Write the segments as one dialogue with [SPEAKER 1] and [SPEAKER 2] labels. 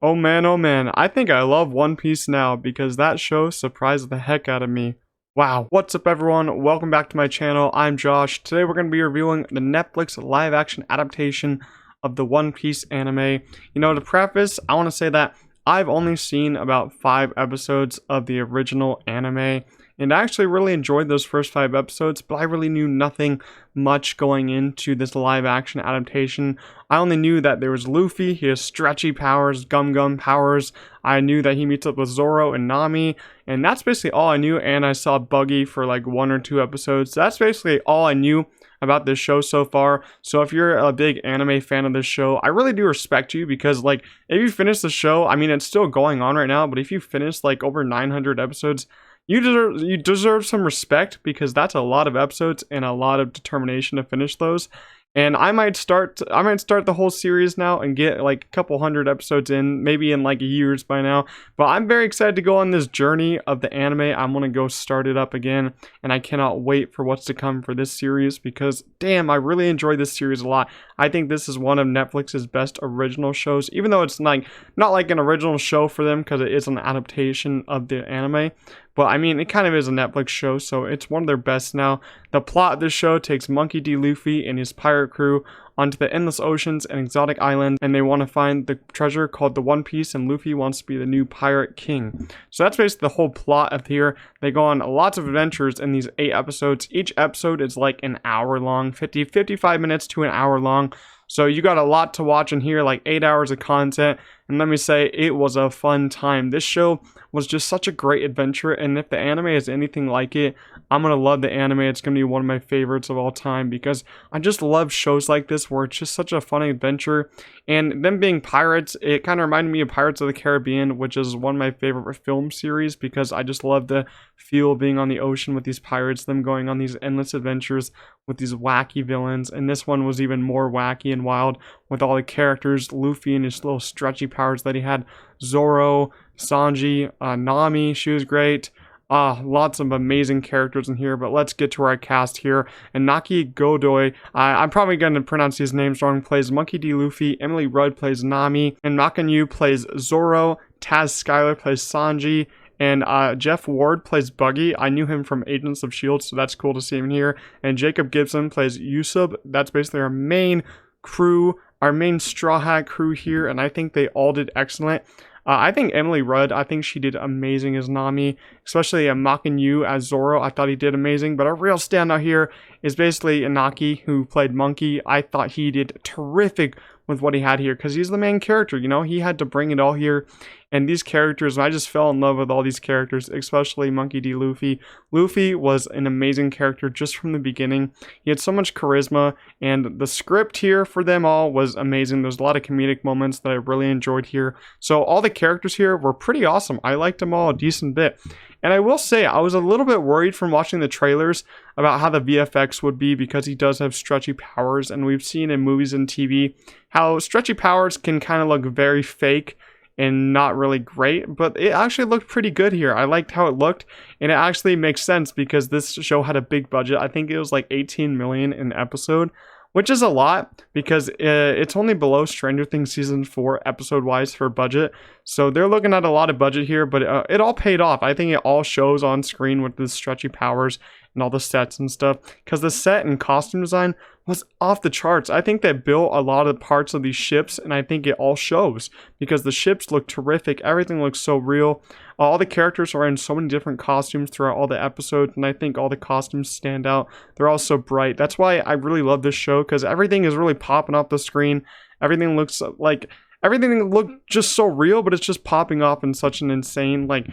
[SPEAKER 1] Oh man, I think I love One Piece now because that show surprised the heck out of me. Wow, what's up everyone? Welcome back to my channel. I'm Josh. Today we're going to be reviewing the Netflix live action adaptation of the One Piece anime. You know, to preface, I want to say that I've only seen about 5 episodes of the original anime, and I actually really enjoyed those first 5 episodes, but I really knew nothing much going into this live action adaptation. I only knew that there was Luffy, he has stretchy powers, gum powers. I knew that he meets up with Zorro and Nami, and that's basically all I knew, and I saw Buggy for like 1 or 2 episodes. That's basically all I knew about this show so far. So if you're a big anime fan of this show, I really do respect you, because like if you finish the show, I mean it's still going on right now, but if you finish like over 900 episodes, you deserve some respect, because that's a lot of episodes and a lot of determination to finish those. And I might start the whole series now and get like a couple hundred episodes in, maybe in like years by now. But I'm very excited to go on this journey of the anime. I'm gonna go start it up again, and I cannot wait for what's to come for this series, because damn, I really enjoy this series a lot. I think this is one of Netflix's best original shows, even though it's like not like an original show for them, because it is an adaptation of the anime. But I mean, it kind of is a Netflix show, so it's one of their best now. The plot of this show takes Monkey D. Luffy and his pirate crew onto the endless oceans and exotic islands, and they want to find the treasure called the One Piece, and Luffy wants to be the new pirate king. So that's basically the whole plot of here. They go on lots of adventures in these 8 episodes. Each episode is like an hour long, 55 minutes to an hour long. So you got a lot to watch in here, like 8 hours of content. And let me say, it was a fun time. This show was just such a great adventure, and if the anime is anything like it, I'm gonna love the anime. It's gonna be one of my favorites of all time, because I just love shows like this where it's just such a fun adventure. And them being pirates, it kind of reminded me of Pirates of the Caribbean, which is one of my favorite film series, because I just love the feel of being on the ocean with these pirates, them going on these endless adventures with these wacky villains. And this one was even more wacky and wild, with all the characters, Luffy and his little stretchy powers that he had, Zorro, Sanji, Nami, she was great. Lots of amazing characters in here, but let's get to our cast here. And Naki Godoy, I'm probably going to pronounce these names wrong, plays Monkey D. Luffy, Emily Rudd plays Nami, and Makanyu plays Zorro, Taz Skylar plays Sanji, and Jeff Ward plays Buggy. I knew him from Agents of S.H.I.E.L.D., so that's cool to see him here. And Jacob Gibson plays Yusub. That's basically our main crew, our main Straw Hat crew here, and I think they all did excellent. I think Emily Rudd, I think she did amazing as Nami, especially Makanyu as Zorro. I thought he did amazing, but a real standout here is basically Inaki, who played Monkey. I thought he did terrific with what he had here, because he's the main character, you know, he had to bring it all here. And these characters, I just fell in love with all these characters, especially Monkey D. Luffy. Luffy was an amazing character just from the beginning. He had so much charisma, and the script here for them all was amazing. There's a lot of comedic moments that I really enjoyed here. So all the characters here were pretty awesome. I liked them all a decent bit. And I will say, I was a little bit worried from watching the trailers about how the VFX would be, because he does have stretchy powers, and we've seen in movies and TV how stretchy powers can kind of look very fake and not really great, but it actually looked pretty good here. I liked how it looked, and it actually makes sense, because this show had a big budget. I think it was like 18 million an episode, which is a lot, because it's only below Stranger Things season 4 episode wise for budget. So they're looking at a lot of budget here, but it all paid off. I think it all shows on screen with the stretchy powers and all the sets and stuff, because the set and costume design was off the charts. I think they built a lot of parts of these ships, and I think it all shows, because the ships look terrific. Everything looks so real. All the characters are in so many different costumes throughout all the episodes, and I think all the costumes stand out. They're all so bright. That's why I really love this show, because everything is really popping off the screen. Everything looks like everything looked just so real, but it's just popping off in such an insane, like,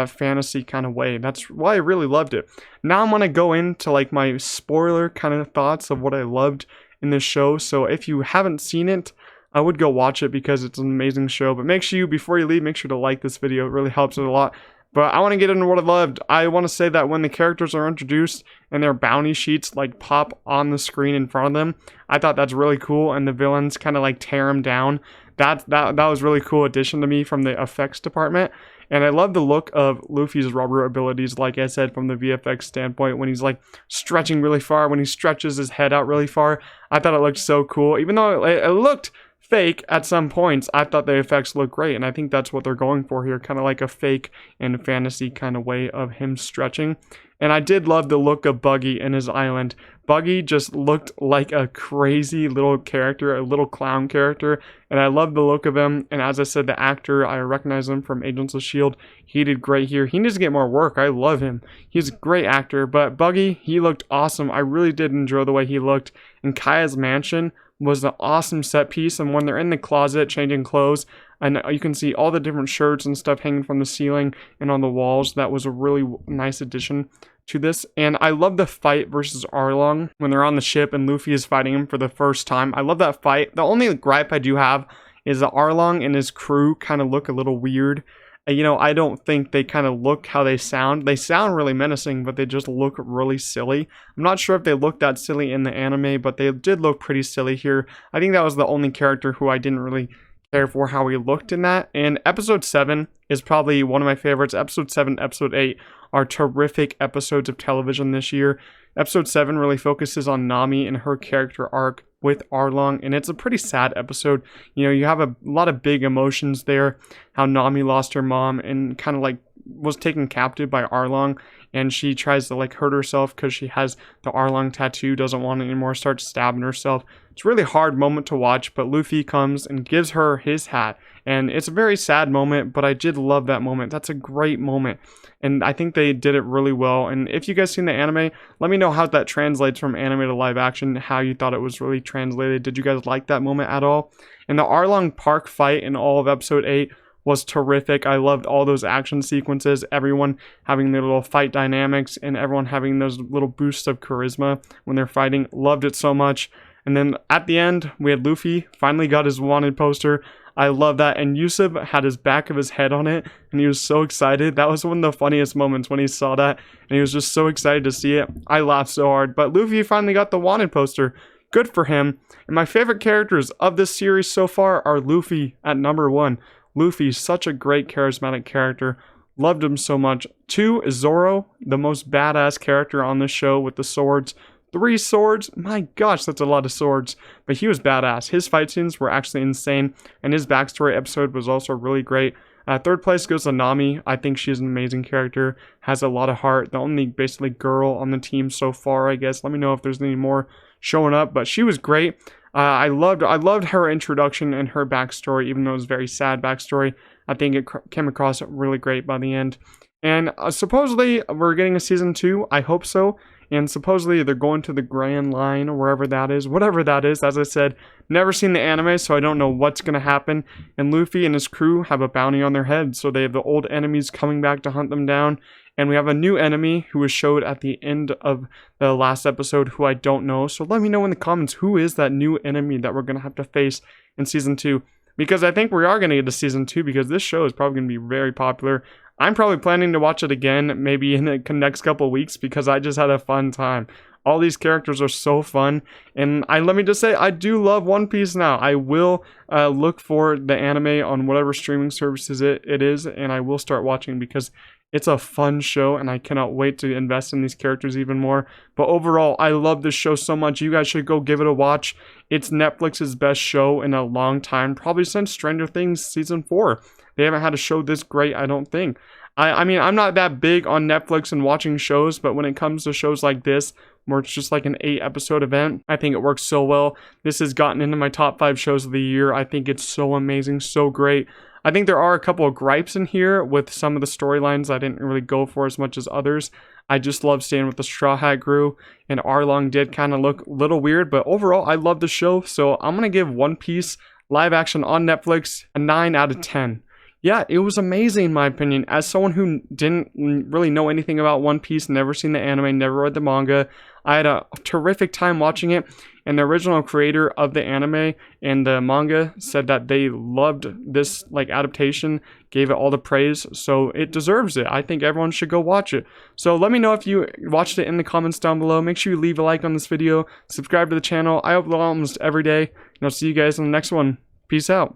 [SPEAKER 1] fantasy kind of way. That's why I really loved it. Now I'm going to go into, like, my spoiler kind of thoughts of what I loved in this show. So if you haven't seen it, I would go watch it, because it's an amazing show. But make sure you, before you leave, make sure to like this video. It really helps it a lot. But I want to get into what I loved. I want to say that when the characters are introduced and their bounty sheets like pop on the screen in front of them, I thought that's really cool, and the villains kind of like tear them down. That was a really cool addition to me from the effects department. And I love the look of Luffy's rubber abilities, like I said, from the VFX standpoint, when he's like stretching really far, when he stretches his head out really far. I thought it looked so cool, even though it looked fake at some points, I thought the effects looked great, and I think that's what they're going for here, kind of like a fake and fantasy kind of way of him stretching. And I did love the look of Buggy and his island. Buggy just looked like a crazy little character, a little clown character, and I love the look of him. And as I said, the actor, I recognize him from Agents of S.H.I.E.L.D. He did great here. He needs to get more work. I love him. He's a great actor, but Buggy, he looked awesome. I really did enjoy the way he looked. And Kaya's mansion was an awesome set piece, and when they're in the closet changing clothes, and you can see all the different shirts and stuff hanging from the ceiling and on the walls, that was a really nice addition to this. And I love the fight versus Arlong when they're on the ship and Luffy is fighting him for the first time. I love that fight. The only gripe I do have is that Arlong and his crew kind of look a little weird. You know, I don't think they kind of look how they sound. They sound really menacing, but they just look really silly. I'm not sure if they look that silly in the anime, but they did look pretty silly here. I think that was the only character who I didn't really care for how he looked in that. And episode 7 is probably one of my favorites. Episode 7, episode 8 are terrific episodes of television this year. Episode 7 really focuses on Nami and her character arc with Arlong, and it's a pretty sad episode. You know, you have a lot of big emotions there, how Nami lost her mom and kind of like was taken captive by Arlong, and she tries to like hurt herself because she has the Arlong tattoo, doesn't want it anymore, starts stabbing herself. It's a really hard moment to watch, but Luffy comes and gives her his hat, and it's a very sad moment, but I did love that moment. That's a great moment, and I think they did it really well. And if you guys seen the anime, let me know how that translates from anime to live action, how you thought it was really translated. Did you guys like that moment at all? And the Arlong Park fight in all of episode 8 was terrific. I loved all those action sequences, everyone having their little fight dynamics and everyone having those little boosts of charisma when they're fighting. Loved it so much. And then at the end, we had Luffy finally got his wanted poster. I love that. And Yusuf had his back of his head on it, and he was so excited. That was one of the funniest moments when he saw that, and he was just so excited to see it. I laughed so hard. But Luffy finally got the wanted poster. Good for him. And my favorite characters of this series so far are Luffy at number 1. Luffy's such a great charismatic character. Loved him so much. 2 is Zorro, the most badass character on this show with the swords. 3 swords, my gosh, that's a lot of swords, but he was badass. His fight scenes were actually insane, and his backstory episode was also really great. 3rd place goes to Nami. I think she's an amazing character, has a lot of heart, the only basically girl on the team so far, I guess. Let me know if there's any more showing up, but she was great. I loved her introduction and her backstory, even though it was a very sad backstory. I think it came across really great by the end. And supposedly we're getting a season 2. I hope so. And supposedly they're going to the Grand Line or wherever that is, whatever that is. As I said, never seen the anime, so I don't know what's going to happen. And Luffy and his crew have a bounty on their head, so they have the old enemies coming back to hunt them down. And we have a new enemy who was showed at the end of the last episode who I don't know. So let me know in the comments, who is that new enemy that we're going to have to face in season 2? Because I think we are going to get to season 2 because this show is probably going to be very popular. I'm probably planning to watch it again maybe in the next couple of weeks because I just had a fun time. All these characters are so fun, and let me just say, I do love One Piece now. I will look for the anime on whatever streaming services it is, and I will start watching because it's a fun show, and I cannot wait to invest in these characters even more. But overall, I love this show so much. You guys should go give it a watch. It's Netflix's best show in a long time, probably since Stranger Things Season 4. They haven't had a show this great, I don't think. I mean, I'm not that big on Netflix and watching shows, but when it comes to shows like this, where it's just like an 8-episode event, I think it works so well. This has gotten into my top 5 shows of the year. I think it's so amazing, so great. I think there are a couple of gripes in here with some of the storylines I didn't really go for as much as others. I just love staying with the Straw Hat crew, and Arlong did kind of look a little weird, but overall, I love the show, so I'm going to give One Piece live action on Netflix a 9 out of 10. Yeah, it was amazing in my opinion. As someone who didn't really know anything about One Piece, never seen the anime, never read the manga, I had a terrific time watching it. And the original creator of the anime and the manga said that they loved this adaptation, gave it all the praise, so it deserves it. I think everyone should go watch it. So let me know if you watched it in the comments down below. Make sure you leave a like on this video, subscribe to the channel. I upload almost every day, and I'll see you guys in the next one. Peace out.